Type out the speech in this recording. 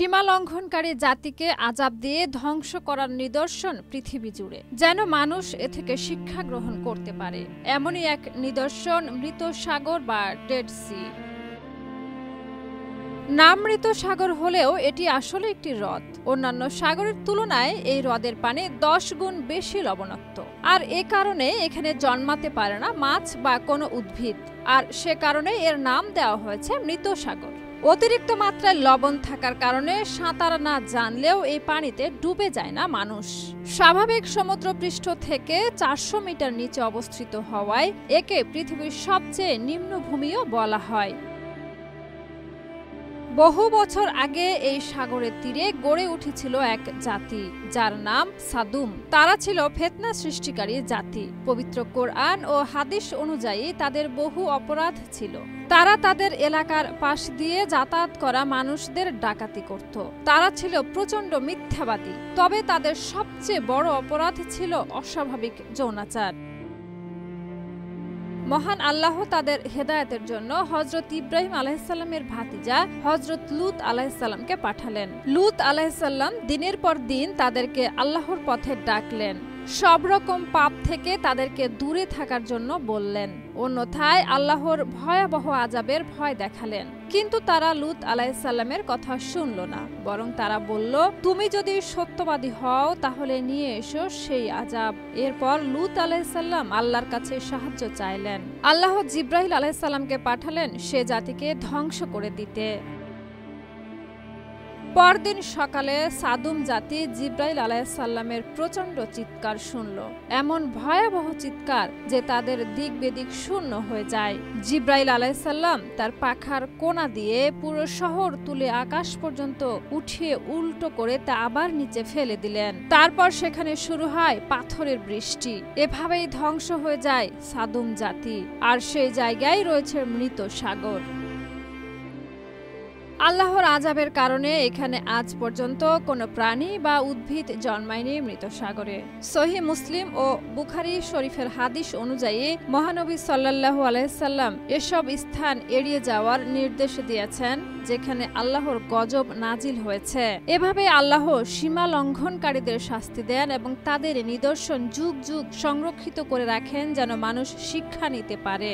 সীমা লঙ্ঘনকারী জাতিকে আযাব দিয়ে ধ্বংস করার নিদর্শন পৃথিবী জুড়ে, যেন মানুষ এ থেকে শিক্ষা গ্রহণ করতে পারে। এমনই এক নিদর্শন মৃত সাগর বা ডেড সি। নাম মৃত সাগর হলেও এটি আসলে একটি হ্রদ। অন্যান্য সাগরের তুলনায় এই হ্রদের পানি 10 গুণ বেশি লবণাক্ত, আর এ কারণে এখানে জন্মাতে পারে না মাছ বা কোনো উদ্ভিদ, আর সে কারণে এর নাম দেওয়া হয়েছে মৃত সাগর। অতিরিক্ত মাত্রায় লবণ থাকার কারণে সাঁতার না জানলেও এই পানিতে ডুবে যায় না মানুষ। স্বাভাবিক সমুদ্রপৃষ্ঠ থেকে 400 মিটার নিচে অবস্থিত হওয়ায় একে পৃথিবীর সবচেয়ে নিম্নভূমিও বলা হয়। বহু বছর আগে এই সাগরের তীরে গড়ে উঠেছিল এক জাতি, যার নাম সাদুম। তারা ছিল ফিতনা সৃষ্টিকারী জাতি। পবিত্র কোরআন ও হাদিস অনুযায়ী তাদের বহু অপরাধ ছিল। তারা তাদের এলাকার পাশ দিয়ে যাতায়াত করা মানুষদের ডাকাতি করত। তারা ছিল প্রচণ্ড মিথ্যাবাদী। তবে তাদের সবচেয়ে বড় অপরাধ ছিল অস্বাভাবিক যৌনাচার। মহান আল্লাহ তাদের হেদায়েতের জন্য হযরত ইব্রাহিম আলাইহিসসালামের ভাতিজা হযরত লূত আলাইহিসসালামকে পাঠালেন। লূত আলাইহিসসালাম দিনের পর দিন তাদেরকে আল্লাহর পথে ডাকলেন। সব রকম পাপ থেকে তাদেরকে দূরে থাকার জন্য বললেন। অন্যথায় আল্লাহর ভয়াবহ আযাবের ভয় দেখালেন। কিন্তু তারা লূত আলাইহিসসালামের কথা শুনল না, বরং তারা বলল, তুমি যদি সত্যবাদী হও তাহলে নিয়ে এসো সেই আযাব। এরপর লূত আলাইহিসসালাম আল্লাহর কাছে সাহায্য চাইলেন। আল্লাহ জিবরাইল আলাইহিসসালামকে পাঠালেন সে জাতিকে ধ্বংস করে দিতে। পরদিন সকালে সাদুম জাতি জিবরাইল আলাইহিসসালামের প্রচণ্ড চিৎকার শুনল। এমন ভয়াবহ চিৎকার যে তাদের দিক বেদিক শূন্য হয়ে যায়। জিবরাইল আলাইহিসসালাম তার পাখার কোনা দিয়ে পুরো শহর তুলে আকাশ পর্যন্ত উঠিয়ে উল্টো করে তা আবার নিচে ফেলে দিলেন। তারপর সেখানে শুরু হয় পাথরের বৃষ্টি। এভাবেই ধ্বংস হয়ে যায় সাদুম জাতি, আর সেই জায়গায় রয়েছে মৃত সাগর। আল্লাহর আযাবের কারণে এখানে আজ পর্যন্ত কোনো প্রাণী বা উদ্ভিদ জন্মায়নি মৃত সাগরে। সহিহ মুসলিম ও বুখারী শরীফের হাদিস অনুযায়ী মহানবী সাল্লাল্লাহু আলাইহি সাল্লাম এসব স্থান এড়িয়ে যাওয়ার নির্দেশ দিয়েছেন যেখানে আল্লাহর গজব নাজিল হয়েছে। এভাবে আল্লাহ সীমা লঙ্ঘনকারীদের শাস্তি দেন এবং তাদের নিদর্শন যুগ যুগ সংরক্ষিত করে রাখেন যেন মানুষ শিক্ষা নিতে পারে।